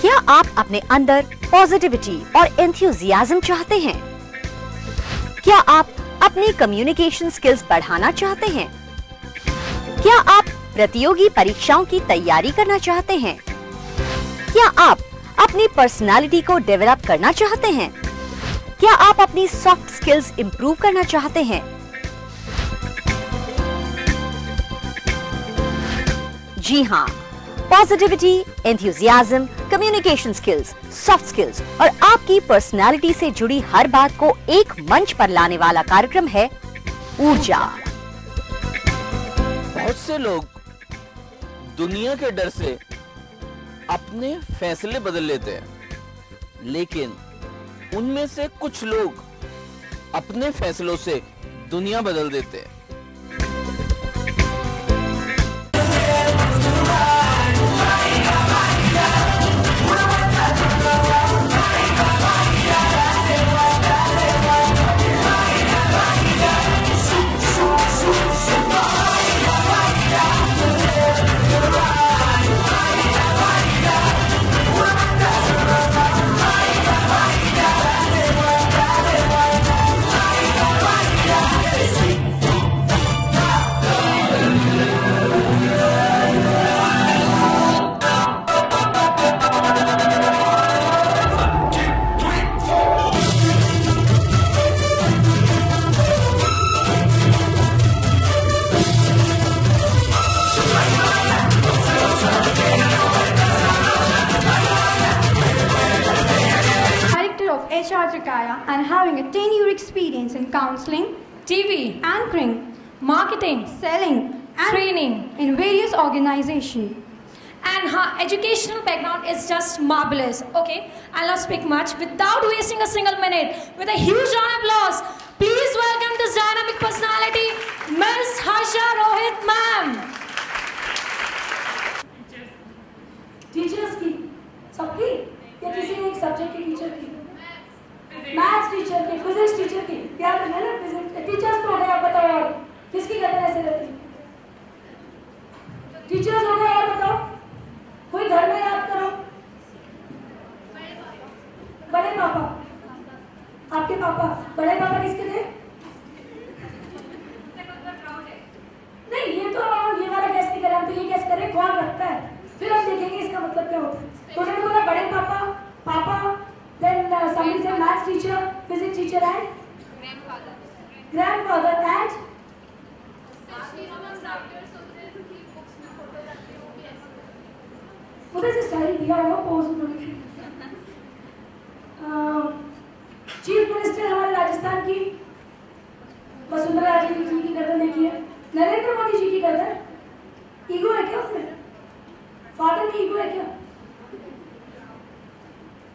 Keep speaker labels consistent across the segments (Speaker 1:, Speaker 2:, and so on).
Speaker 1: क्या आप अपने अंदर पॉजिटिविटी और एंथुसियाज्म चाहते हैं? क्या आप अपनी कम्युनिकेशन स्किल्स बढ़ाना चाहते हैं? क्या आप प्रतियोगी परीक्षाओं की तैयारी करना चाहते हैं? क्या आप अपनी पर्सनालिटी को डेवलप करना चाहते हैं? क्या आप अपनी सॉफ्ट स्किल्स इंप्रूव करना चाहते हैं? जी हाँ, positivity, enthusiasm, communication skills, soft skills और आपकी पर्सनालिटी से जुड़ी हर बात को एक मंच पर लाने वाला कार्यक्रम है ऊर्जा।
Speaker 2: बहुत से लोग दुनिया के डर से अपने फैसले बदल लेते हैं, लेकिन उनमें से कुछ लोग अपने फैसलों से दुनिया बदल देते हैं।
Speaker 3: HR Jakaya and having a 10-year experience in counseling, TV, anchoring, marketing, selling, and training in various organizations.
Speaker 4: And her educational background is just marvelous. Okay, I'll not speak much without wasting a single minute. With a huge round of applause, please welcome this dynamic personality, Ms. Harsha Rohit ma'am.
Speaker 3: Teachers की सबकी या किसी एक subject की teacher की? Maths teacher की, physics teacher की, याद रखना ना। फिजिक्स टीचर्स तो हो गए, आप बताओ और किसकी गर्दन ऐसे रहती है? टीचर्स हो गए, और बताओ कोई घर में याद करो। बड़े पापा, आपके पापा, बड़े पापा किसके थे? नहीं, ये तो ये वाला गैस नहीं करें, हम तो ये गैस करें कौन रखता है, फिर हम देखेंगे इसका मतलब क्या होता है। तो उन्होंने बोला बड़े पापा, पापा, then somebody said maths teacher, physics teacher and grandfather and उधर से स्टाइल दिया हुआ पोज उन्होंने। चीफ मिनिस्टर हमारे राजस्थान की वसुंधरा राजे जी की गर्दन देखी है, नरेंद्र मोदी जी की गर्दन। ईगो है क्या उसमें? फादर की ईगो है क्या?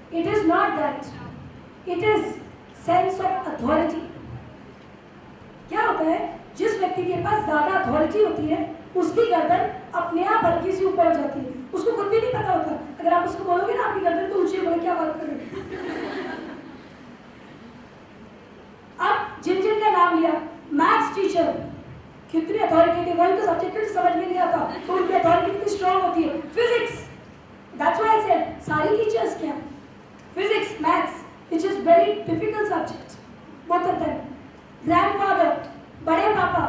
Speaker 3: It is not that. It is sense of authority. क्या होता है, जिस व्यक्ति के पास ज्यादा अथॉरिटी होती है उसकी गर्दन अपने आप हल्की सी ऊपर हो जाती है, उसको खुद भी नहीं पता होता। अगर आप उसको बोलोगे ना आपकी गर्दन तो ऊंची बोले क्या बात कर रहे हो। अब जिन जिन का नाम लिया, मैथ्स टीचर कितनी अथॉरिटी थी, वही तो सब्जेक्ट समझ में नहीं आता तो उनकी अथॉरिटी कितनी स्ट्रॉन्ग होती है। Physics, that's why I said सारी टीचर्स क्या, physics, maths, which is very difficult subject, both of them. Grandfather, बड़े पापा,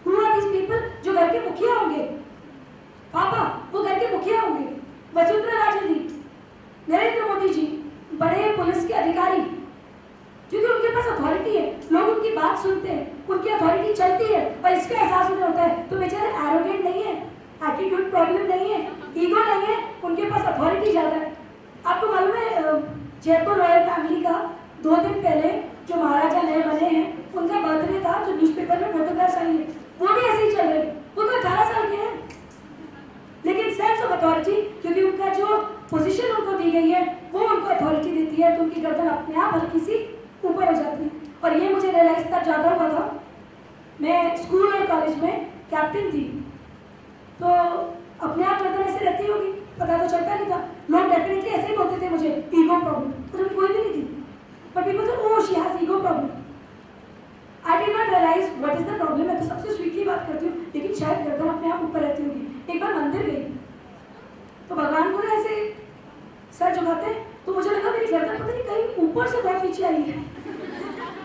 Speaker 3: who are these people? जो घर के मुखिया होंगे, पापा वो घर के मुखिया होंगे, वसुंधरा राजे जी, नरेंद्र मोदी जी, बड़े पुलिस के अधिकारी, क्योंकि उनके पास अथॉरिटी है, लोग उनकी बात सुनते हैं, उनकी अथॉरिटी चलती है और इसका एहसास उन्हें होता है। तो बेचारे एरोगेंट नहीं है, एटीट्यूड प्रॉब्लम नहीं है, ईगो नहीं है, उनके पास अथॉरिटी ज्यादा है। आपको मालूम है जयपुर रॉयल फैमिली का 2 दिन पहले जो महाराजा नए बने हैं उनका बर्थडे था, जो न्यूज़पेपर में फोटोग्राफ्स आई है वो भी ऐसे ही चल रहे। वो तो 18 साल के हैं, लेकिन सेंस ऑफ अथॉरिटी, क्योंकि उनका जो पोजीशन उनको दी गई है वो उनको अथॉरिटी देती है, तो उनकी गर्दन अपने आप हल्की सी ऊपर हो जाती है। और ये मुझे रियलाइज तब ज़्यादा हुआ था, मैं स्कूल और कॉलेज में कैप्टन थी, तो अपने आप गर्दन ऐसे रहती होगी, पता तो चलता नहीं था। लोग डेफिनेटली ऐसे ही बोलते थे मुझे ईगो प्रॉब्लम, तो कोई भी नहीं थी, बट पीपल से oh she has ego problem. I did not realise what is the problem. मैं तो सबसे स्वीटली बात करती हूँ, लेकिन शायद गर्दन अपने आप ऊपर रहती होगी। एक बार मंदिर गई तो भगवान को ना ऐसे नीचे आई है।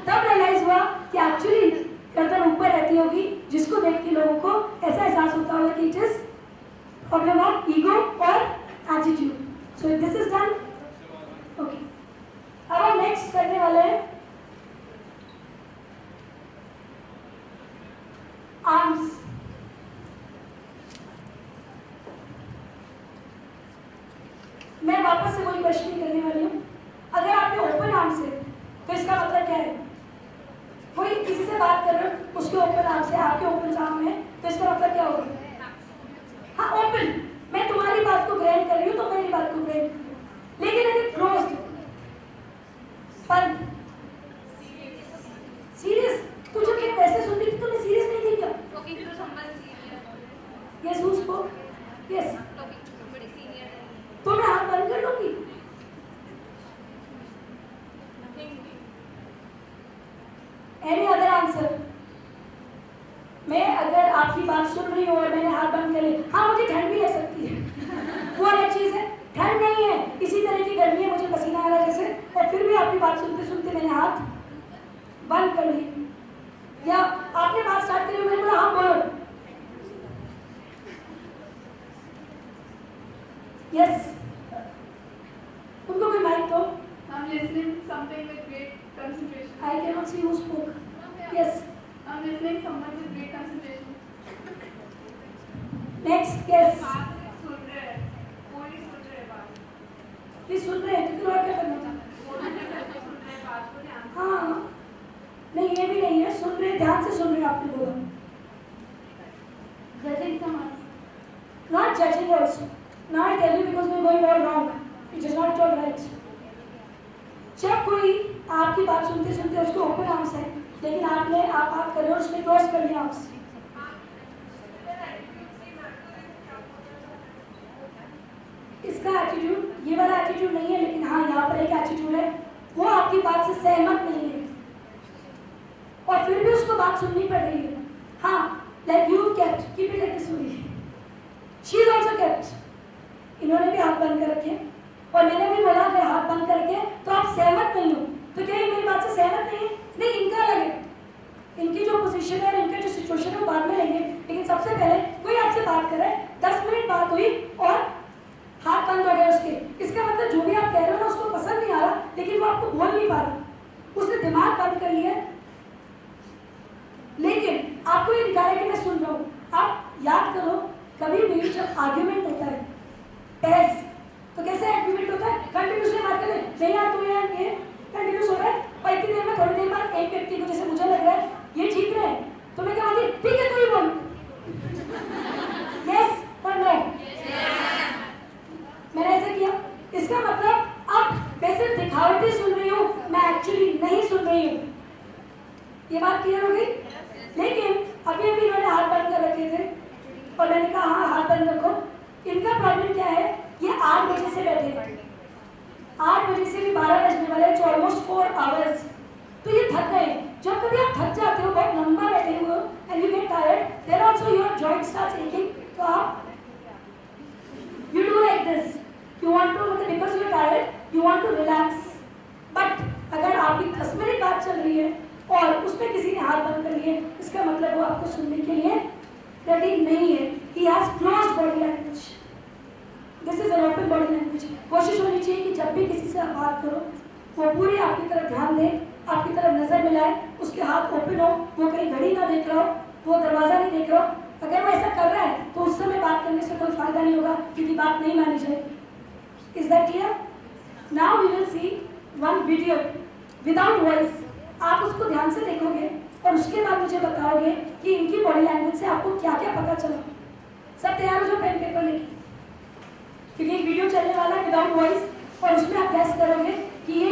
Speaker 3: तब रियलाइज हुआ कि एक्चुअली गर्दन ऊपर रहती होगी, जिसको देख के लोगों को ऐसा एहसास होता होगा कि it is problem of ego और attitude. So this is done. Okay, अब हम नेक्स्ट करने वाले हैं आर्म्स। मैं वापस से कोई क्वेश्चन नहीं करने वाली हूँ। अगर आपके ओपन आर्म्स है तो इसका मतलब क्या है? कोई किसी से बात कर रहे हो, उसके ओपन आर्म्स है, आपके ओपन आर्म है, तो इसका मतलब क्या होगा? हाँ, ओपन। मैं तुम्हारी बात को ग्रहण कर रही हूँ तो मेरी बात को ग्रहण कर रही हूँ। लेकिन अगर क्लोज्ड, बंद, सीरियस, तू जब एक वैसे सुन रही थी तुमने सीरियस नहीं थी क्या? Yes, who spoke? यस, तो मैं हाथ बंद कर लूंगी। Any other answer? मैं अगर आपकी बात सुन रही हूँ और मैंने हाथ बंद कर लिया, हाँ मुझे ठंड भी लग सकती है, वो अलग चीज है। ठंड नहीं है, इसी तरह की गर्मी है, मुझे पसीना आ रहा है जैसे, और फिर भी आपकी बात सुनते सुनते मैंने हाथ बंद कर ली। या आपने बात स्टार्ट करी, मैंने बोला हाँ बोलो। यस, उनको कोई माइक दो।
Speaker 5: I'm listening something with great concentration.
Speaker 3: I cannot see who spoke. Yes.
Speaker 5: I'm listening someone with great concentration.
Speaker 3: Next, yes.
Speaker 5: सुन रहे हैं, कोई सुन रहे हैं बात।
Speaker 3: प्लीज सुन रहे हैं तो फिर और क्या करना था?
Speaker 5: सुन रहे हैं बात को ध्यान से।
Speaker 3: हाँ, नहीं ये भी नहीं है, सुन रहे, ध्यान से सुन रहे हैं, आपने बोला।
Speaker 5: Judging someone.
Speaker 3: Not judging also. Now I tell you because we are going all wrong. It is not your right. जब कोई आपकी बात सुनते सुनते उसको ओपन आर्म्स है, लेकिन आप बात कर रहे हो उसने क्लोज कर लिया आर्म्स। इसका एटीट्यूड, ये वाला एटीट्यूड नहीं है, लेकिन हाँ यहाँ पर एक एटीट्यूड है, वो आपकी बात से सहमत नहीं है और फिर भी उसको बात सुननी पड़ रही है। हाँ, like you kept, keep it like this only, she is also kept. इन्होंने भी हाथ बंद कर रखे और मैंने भी बोला अगर हाथ बंद करके तो आप सहमत नहीं हो, तो क्या ये मेरी बात से सहमत नहीं है? नहीं, इनका अलग है, इनकी जो पोजीशन है और इनका जो सिचुएशन है वो बाद में लेंगे, लेकिन सबसे पहले कोई आपसे बात कर रहा है, 10 मिनट बात हुई और हाथ बंद हो गए उसके, इसका मतलब जो भी आप कह रहे हो ना उसको पसंद नहीं आ रहा, लेकिन वो आपको बोल नहीं पा रहा, उसने दिमाग बंद कर लिया, लेकिन आपको ये दिखा रहा है कि मैं सुन रहा हूँ। आप याद करो, कभी भी जब आर्ग्यूमेंट होता है, बहस, तो कैसे आर्ग्यूमेंट होता है? कंटिन्यूसली बात करें, नहीं यार तू यार ये कंटिन्यूस हो रहा है, और इतनी देर में थोड़ी देर बाद एक व्यक्ति को जैसे मुझे लग रहा है ये ठीक रहे, तो मैं क्या बोलती, ठीक है तू ही बोल, यस और नो। मैंने ऐसे किया, इसका मतलब अब मैं सिर्फ दिखावटी सुन रही हूँ, मैं एक्चुअली नहीं सुन रही हूँ। ये बात क्लियर हो गई? लेकिन अभी अभी इन्होंने हाथ बंद कर रखे थे और मैंने कहा हाँ हाथ बंद रखो। इनका प्रॉब्लम क्या है, ये 8 बजे से बैठे हैं, 8 बजे से भी 12 बजने वाले हैं, ऑलमोस्ट 4 आवर्स, तो ये थक गए। जब कभी आप थक जाते हो, बहुत लंबा बैठे हुए and you get tired, then also your joint starts aching, तो आप you do like this, you want to, मतलब because you are tired you want to relax. But अगर आपकी 10 मिनट बात चल रही है और उसमें किसी ने हाथ बंद कर लिए, इसका मतलब वो आपको सुनने के लिए रेडी नहीं है। He has closed body language, this is an open body language. कोशिश होनी चाहिए कि जब भी किसी से आप बात करो वो पूरी आपकी तरफ ध्यान दे, आपकी तरफ नजर मिलाए, उसके हाथ ओपन हो, वो कहीं घड़ी ना देख रहा हो, वो दरवाजा नहीं देख रहा हो। अगर वो ऐसा कर रहा है तो उस समय बात करने से कोई फायदा नहीं होगा, क्योंकि बात नहीं मानी जाएगी। Is that clear? Now we will see one video without voice. आप उसको ध्यान से देखोगे और उसके बाद मुझे बताओगे कि इनकी बॉडी लैंग्वेज से आपको क्या क्या पता चला। सब तैयार हो जाओ पेन पेपर लेके, क्योंकि एक वीडियो चलने वाला है विदाउट वॉइस और उसमें आप गैस करोगे कि ये